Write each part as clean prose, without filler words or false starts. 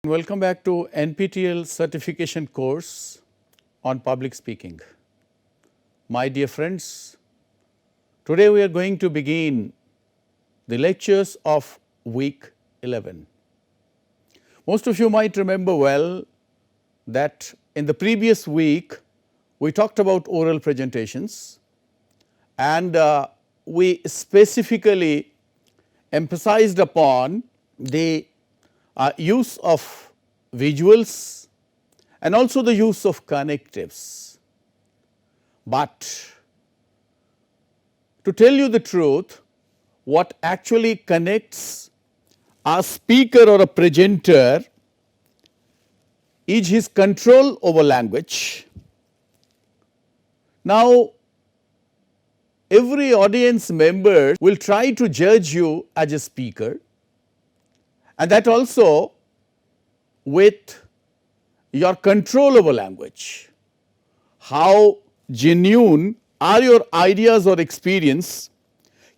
Welcome back to NPTEL certification course on public speaking. My dear friends, today we are going to begin the lectures of week 11. Most of you might remember well that in the previous week we talked about oral presentations, and we specifically emphasized upon the use of visuals and also the use of connectives. But to tell you the truth, what actually connects a speaker or a presenter is his control over language. Now, every audience member will try to judge you as a speaker, and that also with your control over language. How genuine are your ideas or experience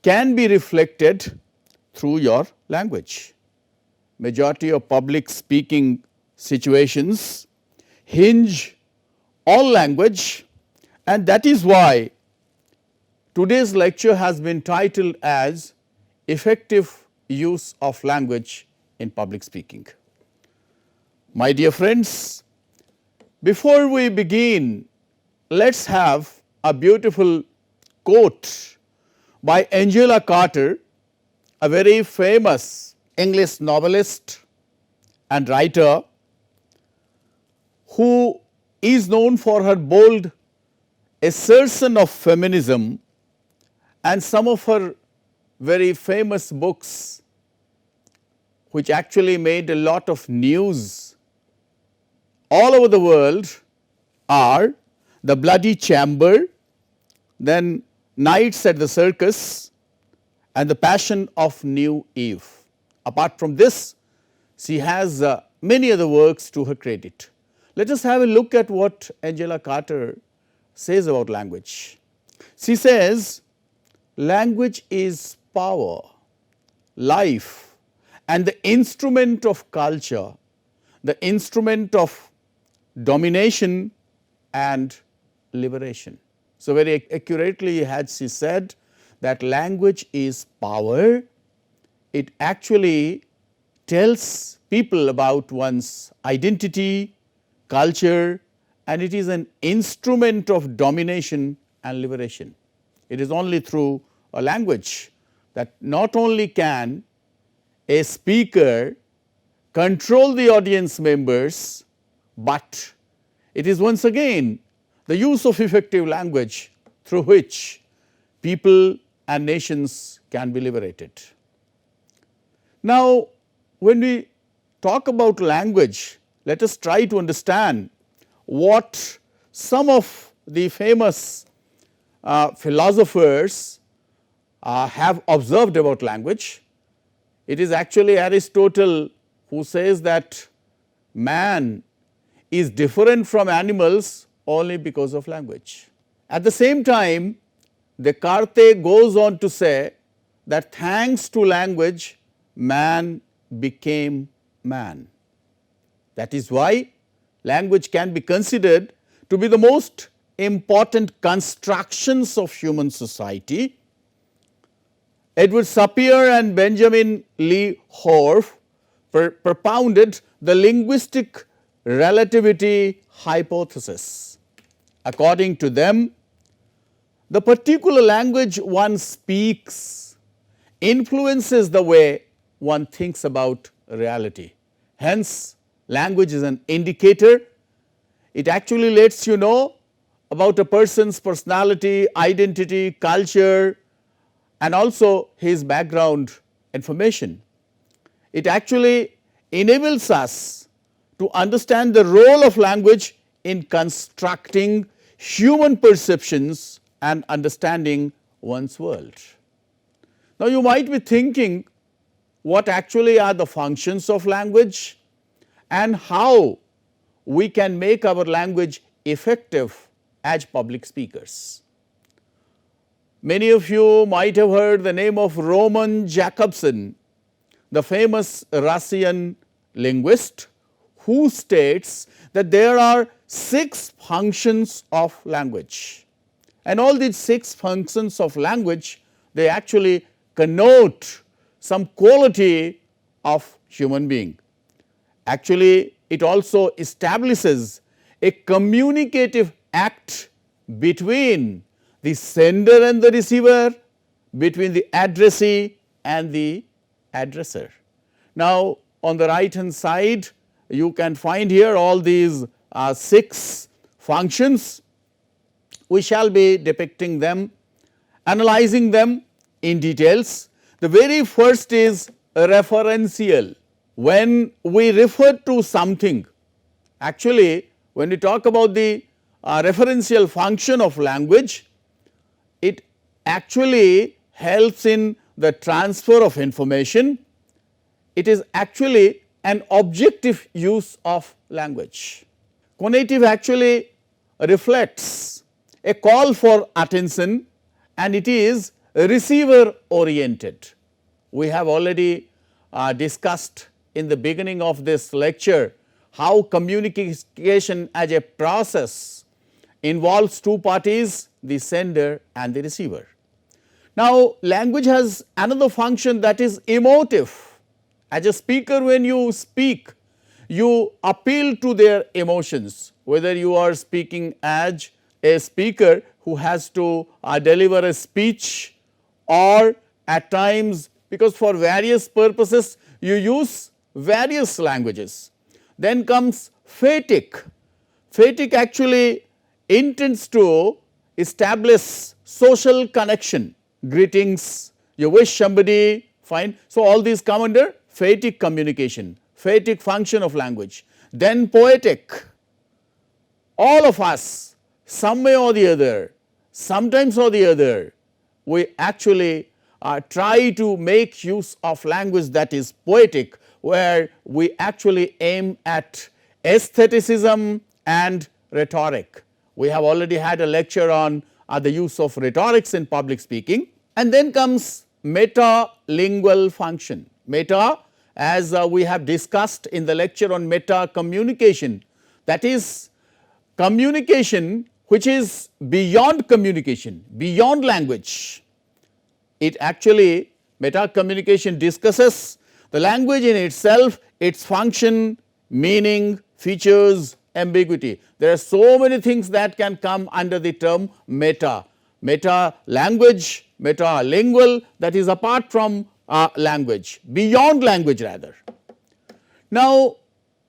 can be reflected through your language. Majority of public speaking situations hinge on language, and that is why today's lecture has been titled as Effective Use of Language in Public Speaking. My dear friends, before we begin, let's have a beautiful quote by Angela Carter, a very famous English novelist and writer who is known for her bold assertion of feminism and some of her very famous books which actually made a lot of news all over the world are The Bloody Chamber, then Nights at the Circus, and The Passion of New Eve. Apart from this, she has many other works to her credit. Let us have a look at what Angela Carter says about language. She says, language is power, life, and the instrument of culture, the instrument of domination and liberation. So, very accurately had she said that language is power. It actually tells people about one's identity, culture, and it is an instrument of domination and liberation. It is only through a language that not only can a speaker control the audience members, but it is once again the use of effective language through which people and nations can be liberated. Now, when we talk about language, let us try to understand what some of the famous philosophers have observed about language. It is actually Aristotle who says that man is different from animals only because of language. At the same time, Descartes goes on to say that thanks to language, man became man. That is why language can be considered to be the most important constructions of human society. Edward Sapir and Benjamin Lee Horff propounded the linguistic relativity hypothesis. According to them, the particular language one speaks influences the way one thinks about reality. Hence, language is an indicator. It actually lets you know about a person's personality, identity, culture, and also his background information. It actually enables us to understand the role of language in constructing human perceptions and understanding one's world. Now, you might be thinking what actually are the functions of language and how we can make our language effective as public speakers. Many of you might have heard the name of Roman Jakobson, the famous Russian linguist who states that there are 6 functions of language, and all these 6 functions of language, they actually connote some quality of human being. Actually, it also establishes a communicative act between the sender and the receiver, between the addressee and the addresser. Now, on the right hand side, you can find here all these 6 functions. We shall be depicting them, analyzing them in details. The very first is referential. When we refer to something, actually when we talk about the referential function of language, it actually helps in the transfer of information. It is actually an objective use of language. Conative actually reflects a call for attention, and it is receiver oriented. We have already discussed in the beginning of this lecture how communication as a process involves 2 parties, the sender and the receiver. Now, language has another function, that is emotive. As a speaker, when you speak, you appeal to their emotions, whether you are speaking as a speaker who has to deliver a speech, or at times, because for various purposes you use various languages. Then comes phatic. Phatic actually intends to establish social connection. Greetings, you wish somebody, fine. So, all these come under phatic communication, phatic function of language. Then poetic. All of us, some way or the other, sometimes or the other, we actually try to make use of language that is poetic, where we actually aim at aestheticism and rhetoric. We have already had a lecture on the use of rhetorics in public speaking. And then comes metalingual function. Meta, as we have discussed in the lecture on meta communication, that is communication which is beyond communication, beyond language. It actually, meta communication discusses the language in itself, its function, meaning, features, ambiguity. There are so many things that can come under the term meta. Meta language, metalingual, that is apart from language, beyond language rather. Now,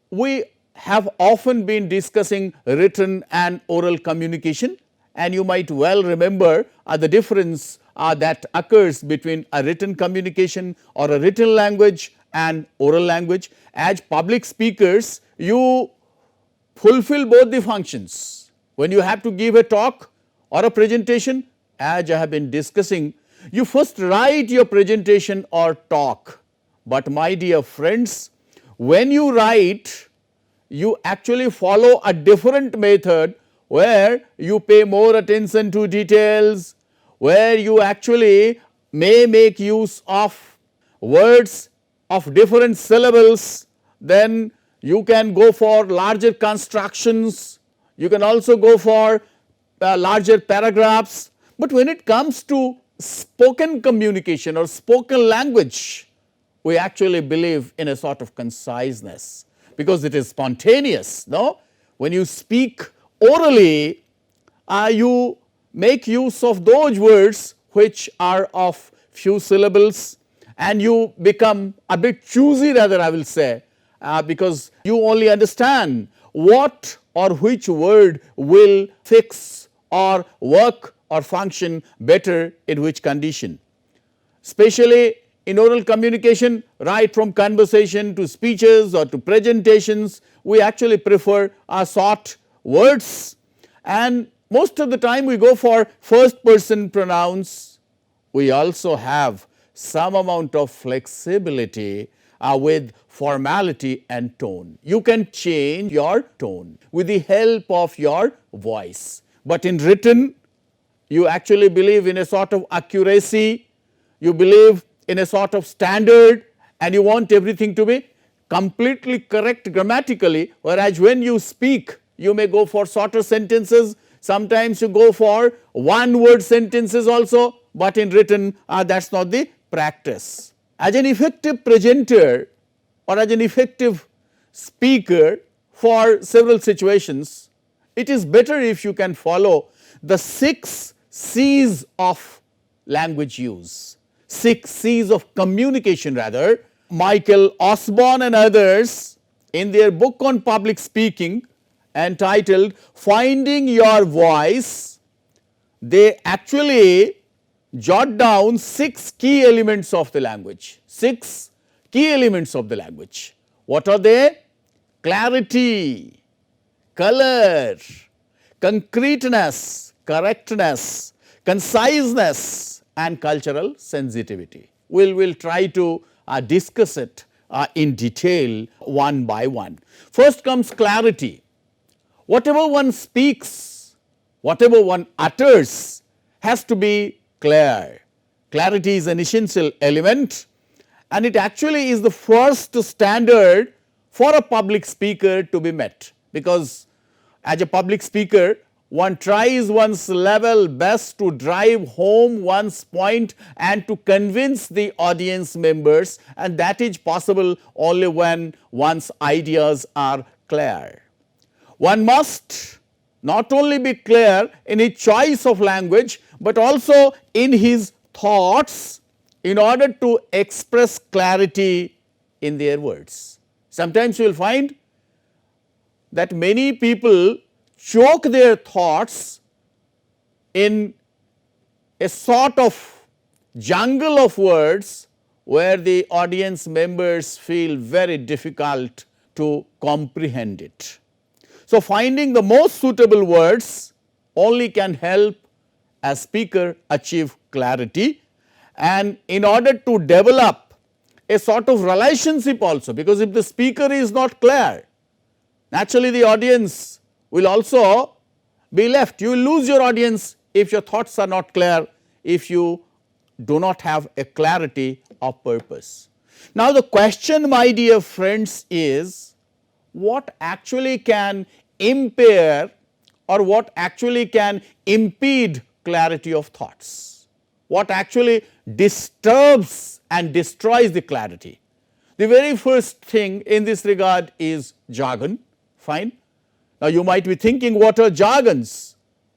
we have often been discussing written and oral communication, and you might well remember the difference that occurs between a written communication or a written language and oral language. As public speakers, you fulfill both the functions. When you have to give a talk or a presentation, as I have been discussing, you first write your presentation or talk. But my dear friends, when you write, you actually follow a different method where you pay more attention to details, where you actually may make use of words of different syllables. Then you can go for larger constructions, you can also go for larger paragraphs. But when it comes to spoken communication or spoken language, we actually believe in a sort of conciseness, because it is spontaneous. No? When you speak orally, you make use of those words which are of few syllables, and you become a bit choosy rather, I will say, because you only understand what or which word will fix or work or function better in which condition. Especially in oral communication, right from conversation to speeches or to presentations, we actually prefer short words, and most of the time we go for first person pronouns. We also have some amount of flexibility with formality and tone. You can change your tone with the help of your voice, but in written you actually believe in a sort of accuracy, you believe in a sort of standard, and you want everything to be completely correct grammatically, whereas when you speak, you may go for shorter sentences, sometimes you go for one word sentences also, but in written that is not the practice. As an effective presenter or as an effective speaker for several situations, it is better if you can follow the 6 C's of language use, 6 C's of communication rather. Michael Osborne and others in their book on public speaking entitled Finding Your Voice, they actually jot down 6 key elements of the language, 6 key elements of the language. What are they? Clarity, color, concreteness, correctness, conciseness and cultural sensitivity. We will try to discuss it in detail one by one. First comes clarity. Whatever one speaks, whatever one utters has to be clear. Clarity is an essential element and it actually is the first standard for a public speaker to be met, because as a public speaker one tries one's level best to drive home one's point and to convince the audience members, and that is possible only when one's ideas are clear. One must not only be clear in his choice of language, but also in his thoughts in order to express clarity in their words. Sometimes you will find that many people choke their thoughts in a sort of jungle of words where the audience members feel very difficult to comprehend it. So, finding the most suitable words only can help a speaker achieve clarity, and in order to develop a sort of relationship also, because if the speaker is not clear, naturally the audience will also be left. You will lose your audience if your thoughts are not clear, if you do not have a clarity of purpose. Now, the question, my dear friends, is what actually can impair or what actually can impede clarity of thoughts? What actually disturbs and destroys the clarity? The very first thing in this regard is jargon. Fine. Now, you might be thinking, what are jargons?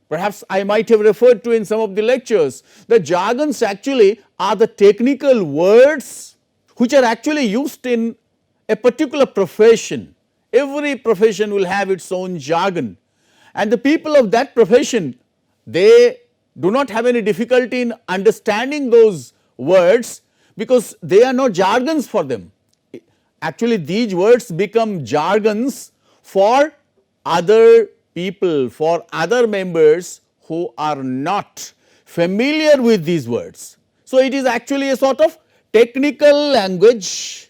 Perhaps I might have referred to in some of the lectures. The jargons actually are the technical words which are actually used in a particular profession. Every profession will have its own jargon, and the people of that profession, they do not have any difficulty in understanding those words because they are not jargons for them. Actually, these words become jargons for other people, for other members who are not familiar with these words. So, it is actually a sort of technical language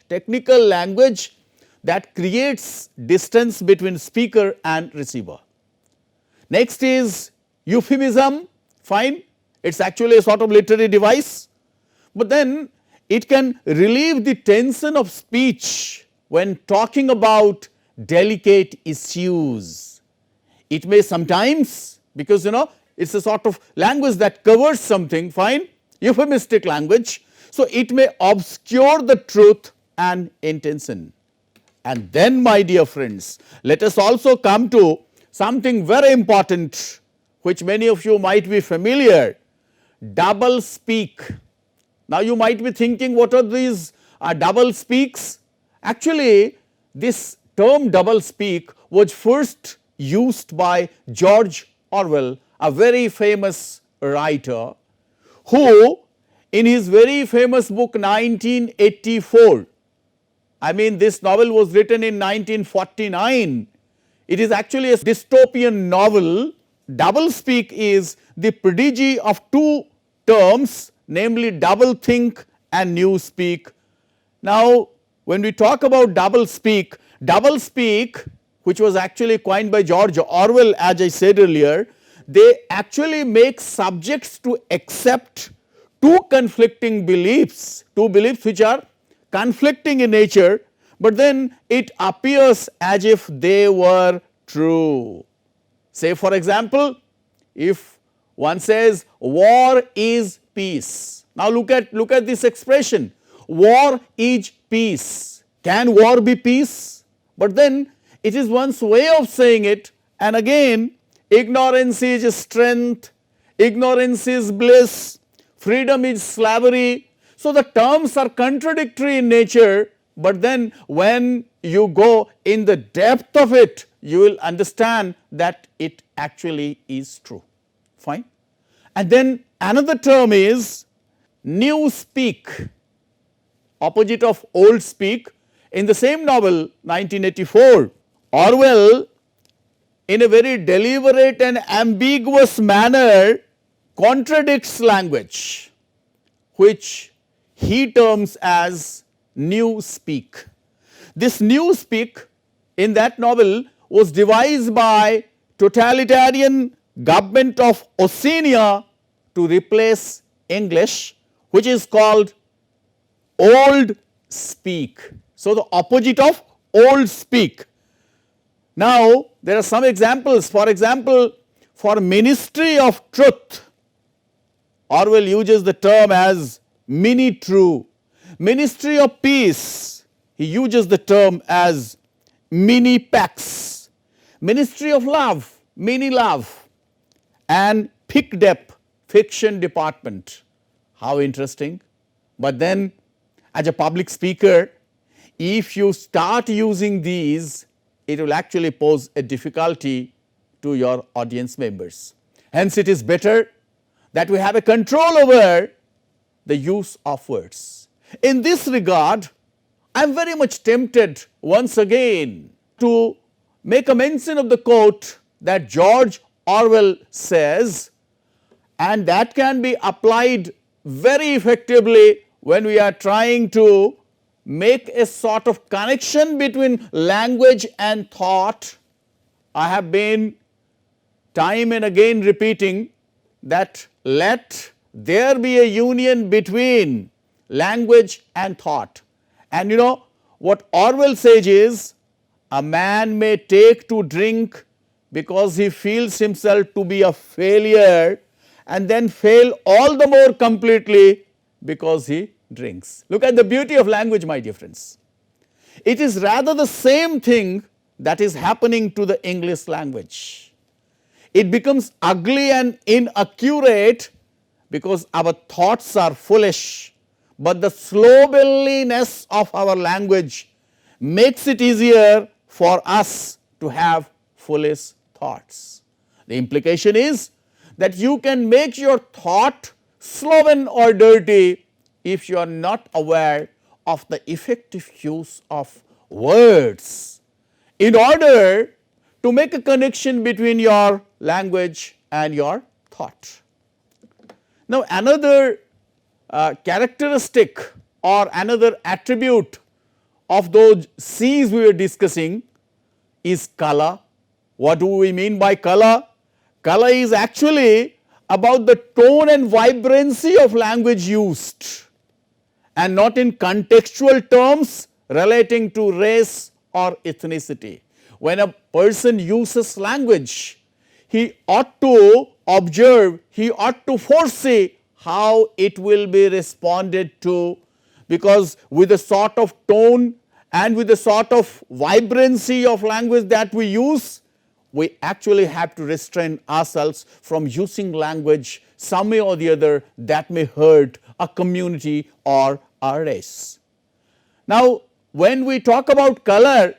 that creates distance between speaker and receiver. Next is euphemism. Fine, it is actually a sort of literary device, but then it can relieve the tension of speech when talking about delicate issues. It may sometimes, because it is a sort of language that covers something, fine, euphemistic language. So, it may obscure the truth and intention. And then, my dear friends, let us also come to something very important which many of you might be familiar, double speak. Now, you might be thinking, what are these double speaks? Actually, this term double speak was first used by George Orwell, a very famous writer, who in his very famous book 1984, I mean this novel was written in 1949, it is actually a dystopian novel. Double speak is the prodigy of two terms, namely double think and new speak. Now, when we talk about double speak, which was actually coined by George Orwell, as I said earlier, they actually make subjects to accept two conflicting beliefs, two beliefs which are conflicting in nature, but then it appears as if they were true. Say for example, if one says war is peace. Now look at this expression, war is peace. Can war be peace? But then it is one's way of saying it, and again ignorance is strength, ignorance is bliss, freedom is slavery. So the terms are contradictory in nature, but then when you go in the depth of it, you will understand that it actually is true. Fine. And then another term is new speak, opposite of old speak. In the same novel 1984, Orwell, in a very deliberate and ambiguous manner, contradicts language, which he terms as new speak. This new speak in that novel was devised by totalitarian government of Oceania to replace English, which is called old speak. So the opposite of old speak. Now there are some examples. For example, for ministry of truth, Orwell uses the term as mini true. Ministry of peace, he uses the term as mini pax. Ministry of love, mini love. And PICDEP, fiction department. How interesting. But then as a public speaker, if you start using these, it will actually pose a difficulty to your audience members. Hence it is better that we have a control over the use of words. In this regard, I am very much tempted once again to make a mention of the quote that George Orwell says, and that can be applied very effectively when we are trying to make a sort of connection between language and thought. I have been time and again repeating that let there be a union between language and thought. And you know what Orwell says is, a man may take to drink because he feels himself to be a failure, and then fail all the more completely because he drinks. Look at the beauty of language, my dear friends. It is rather the same thing that is happening to the English language. It becomes ugly and inaccurate because our thoughts are foolish, but the slovenliness of our language makes it easier for us to have foolish thoughts. The implication is that you can make your thought sloven or dirty if you are not aware of the effective use of words in order to make a connection between your language and your thought. Now another characteristic or another attribute of those C's we were discussing is color. What do we mean by color? Color is actually about the tone and vibrancy of language used, and not in contextual terms relating to race or ethnicity. When a person uses language, he ought to observe, he ought to foresee how it will be responded to, because with the sort of tone and with the sort of vibrancy of language that we use, we actually have to restrain ourselves from using language some way or the other that may hurt a community or a race. Now when we talk about color,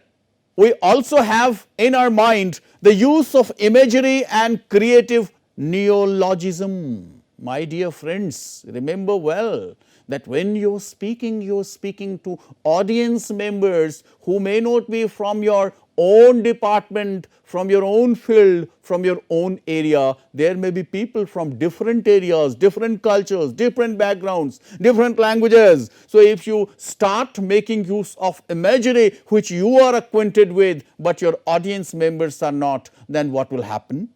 we also have in our mind the use of imagery and creative neologism. My dear friends, remember well that when you are speaking to audience members who may not be from your own department, from your own field, from your own area. There may be people from different areas, different cultures, different backgrounds, different languages. So if you start making use of imagery which you are acquainted with, but your audience members are not, then what will happen?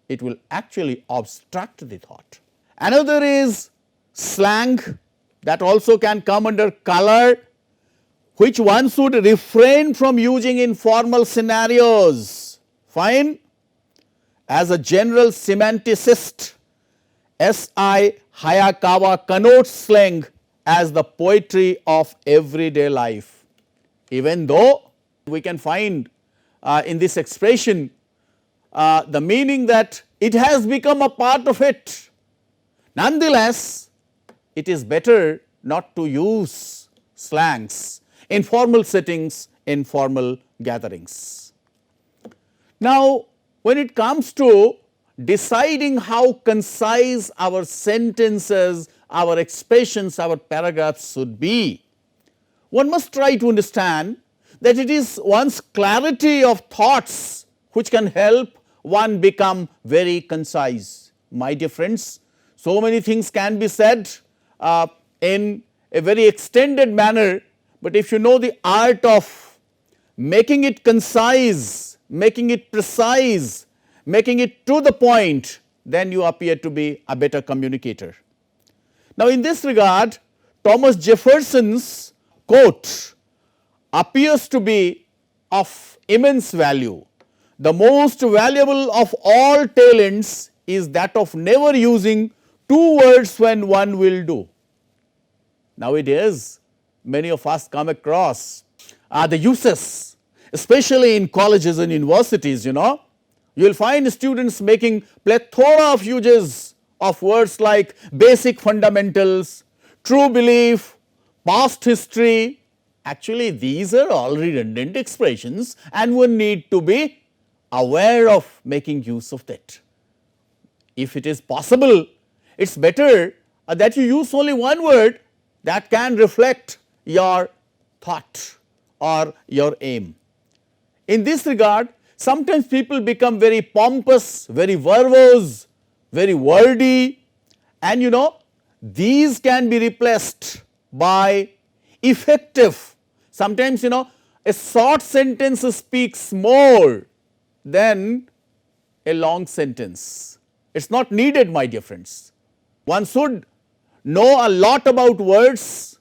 It will actually obstruct the thought. Another is slang, that also can come under color, which one should refrain from using in formal scenarios. Fine. As a general semanticist, S.I. Hayakawa connotes slang as the poetry of everyday life. Even though we can find in this expression the meaning that it has become a part of it, nonetheless, it is better not to use slangs in formal settings, in formal gatherings. Now, when it comes to deciding how concise our sentences, our expressions, our paragraphs should be, one must try to understand that it is one's clarity of thoughts which can help one become very concise. My dear friends, so many things can be said in a very extended manner, but if you know the art of making it concise, making it precise, making it to the point, then you appear to be a better communicator. Now, in this regard, Thomas Jefferson's quote appears to be of immense value. The most valuable of all talents is that of never using two words when one will do. Nowadays, many of us come across the uses, especially in colleges and universities, you know. You will find students making plethora of uses of words like basic fundamentals, true belief, past history. Actually, these are all redundant expressions and one need to be aware of making use of that. If it is possible, it is better that you use only one word that can reflect your thought or your aim. In this regard, sometimes people become very pompous, very verbose, very wordy, and you know, these can be replaced by effective. Sometimes, you know, a short sentence speaks more than a long sentence. It is not needed, my dear friends. One should know a lot about words,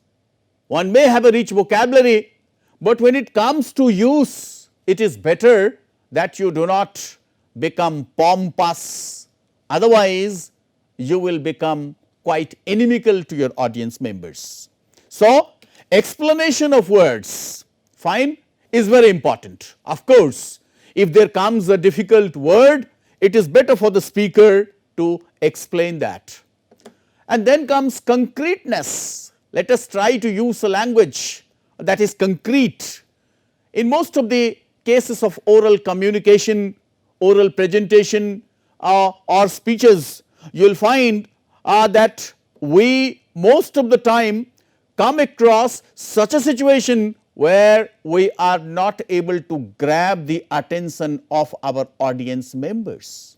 one may have a rich vocabulary, but when it comes to use, it is better that you do not become pompous, otherwise you will become quite inimical to your audience members. So, explanation of words, fine, is very important. Of course, if there comes a difficult word, it is better for the speaker to explain that. And then comes concreteness. Let us try to use a language that is concrete. In most of the cases of oral communication, oral presentation or speeches, you will find that we most of the time come across such a situation where we are not able to grab the attention of our audience members.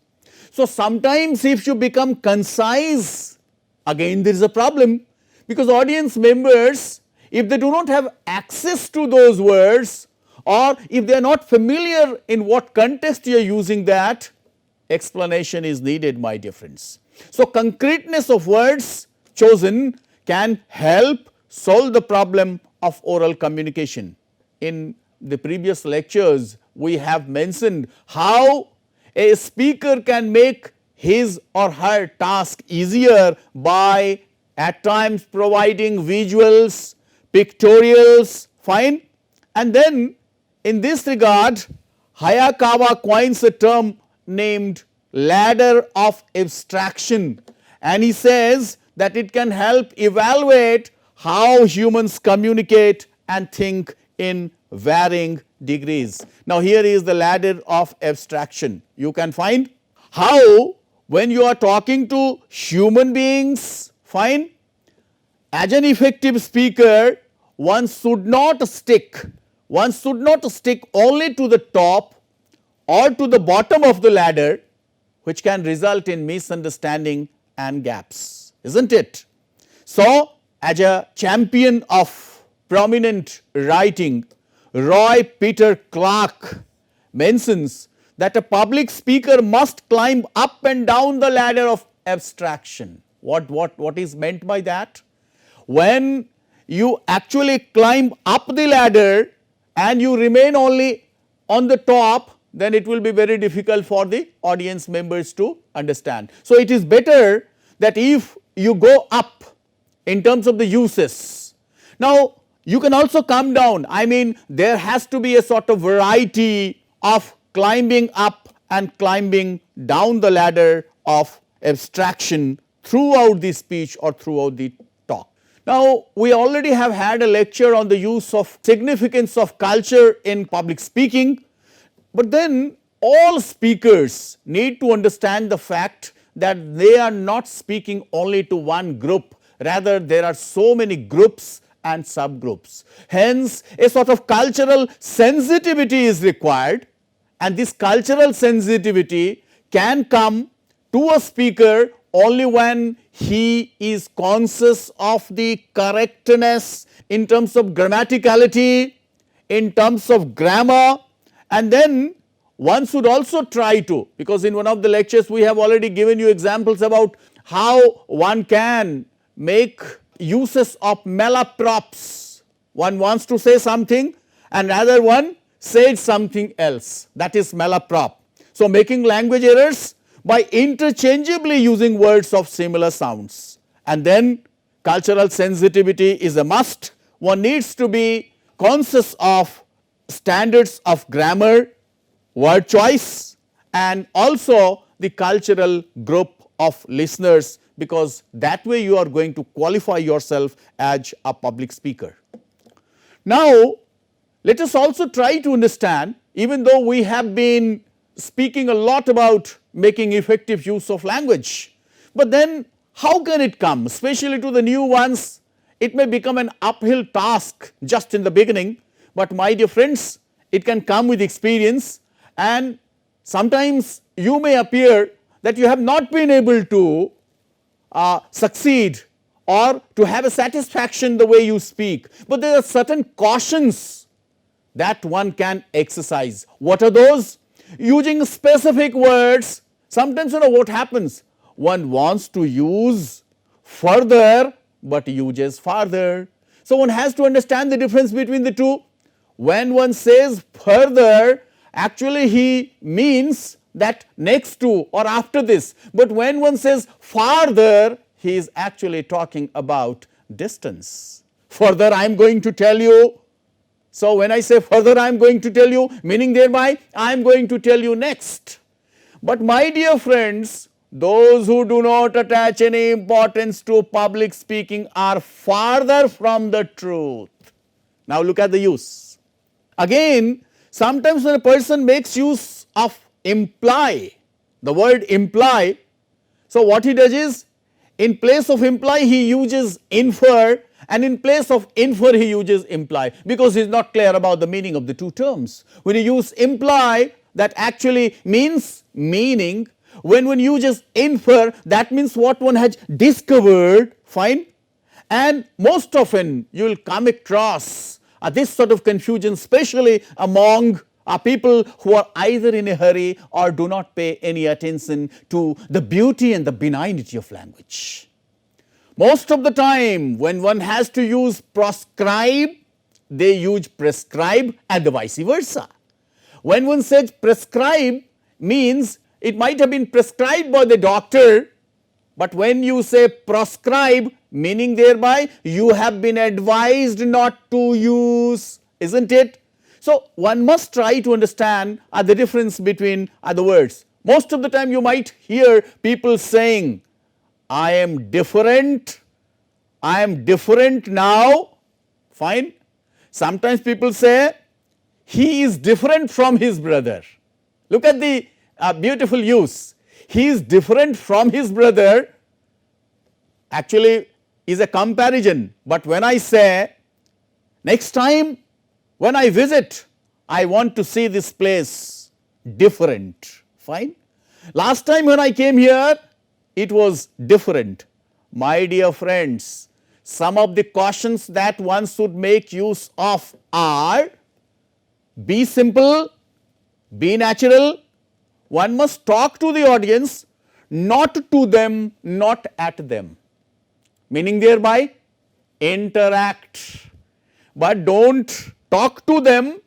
So, sometimes if you become concise, again there is a problem, because audience members, if they do not have access to those words or if they are not familiar in what context you are using that, explanation is needed, my dear friends. So, concreteness of words chosen can help solve the problem of oral communication. In the previous lectures, we have mentioned how a speaker can make his or her task easier by at times providing visuals, pictorials, fine. And then in this regard, Hayakawa coins a term named ladder of abstraction, and he says that it can help evaluate how humans communicate and think in varying degrees. Now, here is the ladder of abstraction. You can find how when you are talking to human beings, fine, as an effective speaker, one should not stick only to the top or to the bottom of the ladder, which can result in misunderstanding and gaps, isn't it? So, as a champion of prominent writing, Roy Peter Clark mentions that a public speaker must climb up and down the ladder of abstraction. What is meant by that? When you actually climb up the ladder and you remain only on the top, then it will be very difficult for the audience members to understand. So, it is better that if you go up in terms of the uses. Now, you can also come down, I mean there has to be a sort of variety of climbing up and climbing down the ladder of abstraction throughout the speech or throughout the talk. Now, we already have had a lecture on the use of significance of culture in public speaking, but then all speakers need to understand the fact that they are not speaking only to one group, rather there are so many groups and subgroups. Hence, a sort of cultural sensitivity is required, and this cultural sensitivity can come to a speaker only when he is conscious of the correctness in terms of grammaticality, in terms of grammar, and then one should also try to, because in one of the lectures we have already given you examples about how one can make uses of malaprops. One wants to say something and rather one said something else, that is malaprop. So, making language errors by interchangeably using words of similar sounds, and then cultural sensitivity is a must. One needs to be conscious of standards of grammar, word choice, and also the cultural group of listeners, because that way you are going to qualify yourself as a public speaker. Now, let us also try to understand, even though we have been speaking a lot about making effective use of language, but then how can it come, especially to the new ones? It may become an uphill task just in the beginning, but my dear friends, it can come with experience, and sometimes you may appear that you have not been able to succeed or to have a satisfaction the way you speak, but there are certain cautions that one can exercise. What are those? Using specific words. Sometimes you know what happens, one wants to use further but uses farther. So, one has to understand the difference between the two. When one says further, actually he means that next to or after this, but when one says farther, he is actually talking about distance. Further I am going to tell you. So, when I say further I am going to tell you, meaning thereby I am going to tell you next. But my dear friends, those who do not attach any importance to public speaking are farther from the truth. Now, look at the use. Again, sometimes when a person makes use of imply, the word imply, so what he does is, in place of imply he uses infer, and in place of infer he uses imply, because he is not clear about the meaning of the two terms. When you use imply, that actually means meaning. When one uses infer, that means what one has discovered, fine, and most often you will come across this sort of confusion, especially among people who are either in a hurry or do not pay any attention to the beauty and the benignity of language. Most of the time when one has to use proscribe, they use prescribe and the vice versa. When one says prescribe, means it might have been prescribed by the doctor, but when you say proscribe, meaning thereby you have been advised not to use, isn't it? So, one must try to understand the difference between the words. Most of the time you might hear people saying, I am different now, fine. Sometimes people say, he is different from his brother. Look at the beautiful use. He is different from his brother, actually is a comparison, but when I say, next time when I visit, I want to see this place different, fine. Last time when I came here, it was different. My dear friends, some of the cautions that one should make use of are, be simple, be natural. One must talk to the audience, not to them, not at them. Meaning thereby, interact, but don't talk to them,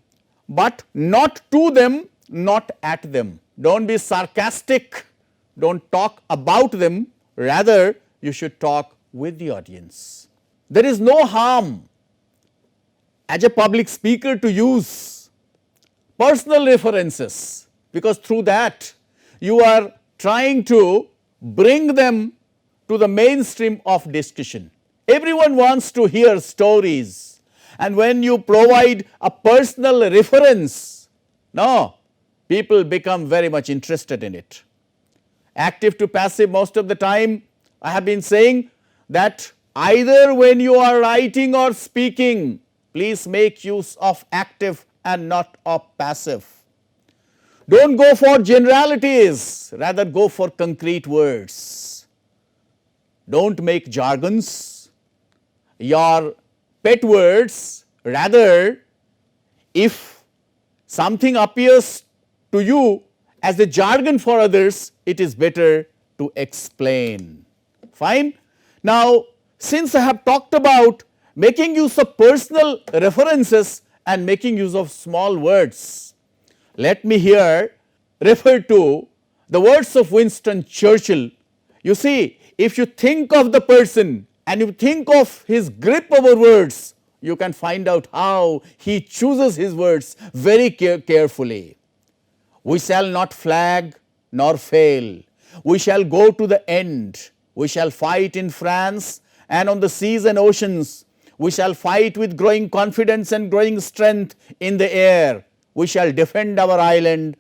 but not to them, not at them. Don't be sarcastic, don't talk about them, rather you should talk with the audience. There is no harm as a public speaker to use personal references, because through that you are trying to bring them to the mainstream of discussion. Everyone wants to hear stories, and when you provide a personal reference, no, people become very much interested in it. Active to passive, most of the time I have been saying that either when you are writing or speaking, please make use of active and not of passive. Don't go for generalities, rather go for concrete words. Don't make jargons your pet words, rather if something appears to you as a jargon for others, it is better to explain. Fine. Now, since I have talked about making use of personal references and making use of small words, let me here refer to the words of Winston Churchill. You see, if you think of the person and you think of his grip over words, you can find out how he chooses his words very carefully. We shall not flag nor fail. We shall go to the end. We shall fight in France and on the seas and oceans. We shall fight with growing confidence and growing strength in the air. We shall defend our island,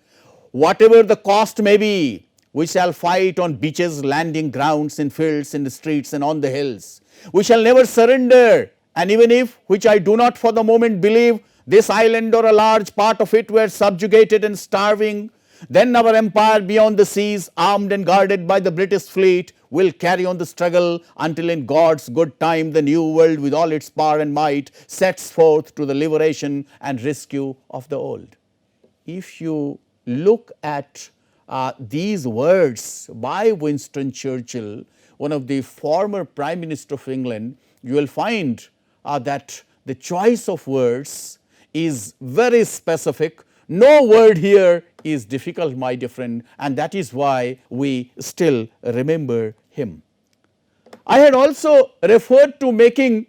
whatever the cost may be. We shall fight on beaches, landing grounds, in fields, in the streets and on the hills. We shall never surrender, and even if, which I do not for the moment believe, this island or a large part of it were subjugated and starving, then our empire beyond the seas, armed and guarded by the British fleet, will carry on the struggle until in God's good time the new world with all its power and might sets forth to the liberation and rescue of the old. If you look at these words by Winston Churchill, one of the former Prime Minister of England, you will find that the choice of words is very specific. No word here is difficult, my dear friend, and that is why we still remember him. I had also referred to making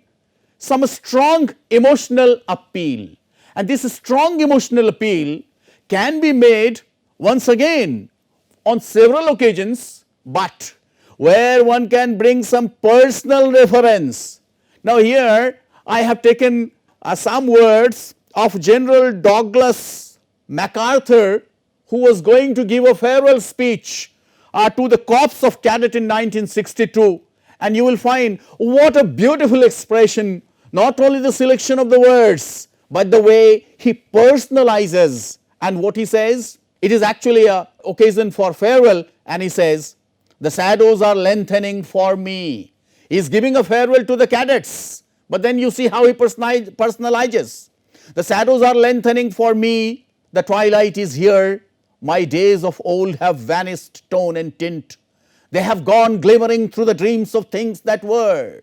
some strong emotional appeal, and this strong emotional appeal can be made once again on several occasions, but where one can bring some personal reference. Now here I have taken some words of General Douglas MacArthur, who was going to give a farewell speech to the Corps of Cadet in 1962, and you will find what a beautiful expression, not only the selection of the words, but the way he personalizes. And what he says, it is actually an occasion for farewell, and he says, the shadows are lengthening for me. He is giving a farewell to the cadets, but then you see how he personalizes. The shadows are lengthening for me, the twilight is here, my days of old have vanished tone and tint. They have gone glimmering through the dreams of things that were.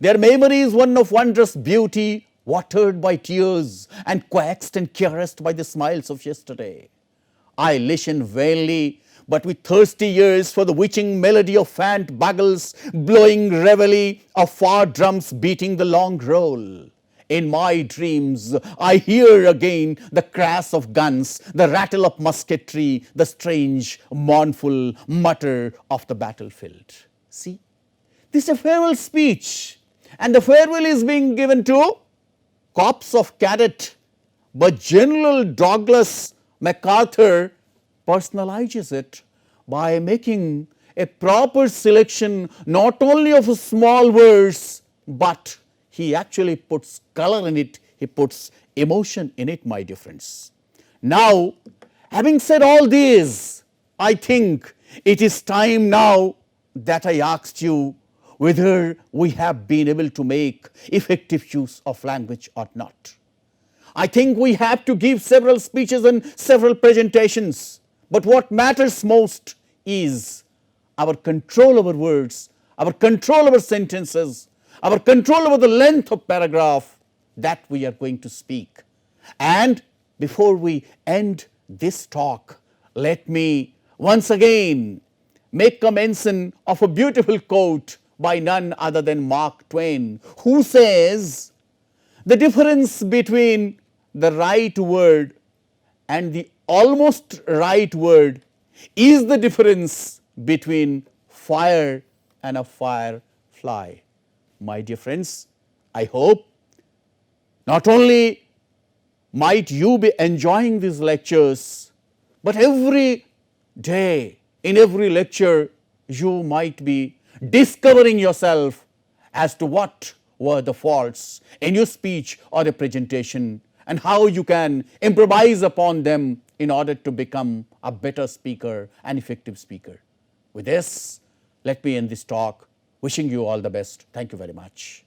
Their memory is one of wondrous beauty, watered by tears and coaxed and caressed by the smiles of yesterday. I listen vainly, but with thirsty ears for the witching melody of faint bugles, blowing reveille of far drums beating the long roll. In my dreams, I hear again the crash of guns, the rattle of musketry, the strange, mournful mutter of the battlefield. See, this is a farewell speech, and the farewell is being given to Corps of Cadet, but General Douglas MacArthur personalizes it by making a proper selection not only of small words, but he actually puts color in it, he puts emotion in it, my dear friends. Now, having said all this, I think it is time now that I asked you whether we have been able to make effective use of language or not. I think we have to give several speeches and several presentations, but what matters most is our control over words, our control over sentences, our control over the length of paragraph that we are going to speak. And before we end this talk, let me once again make a mention of a beautiful quote by none other than Mark Twain, who says, "The difference between the right word and the almost right word is the difference between fire and a firefly." My dear friends, I hope not only might you be enjoying these lectures, but every day, in every lecture, you might be discovering yourself as to what were the faults in your speech or a presentation, and how you can improvise upon them in order to become a better speaker, an effective speaker. With this, let me end this talk, wishing you all the best. Thank you very much.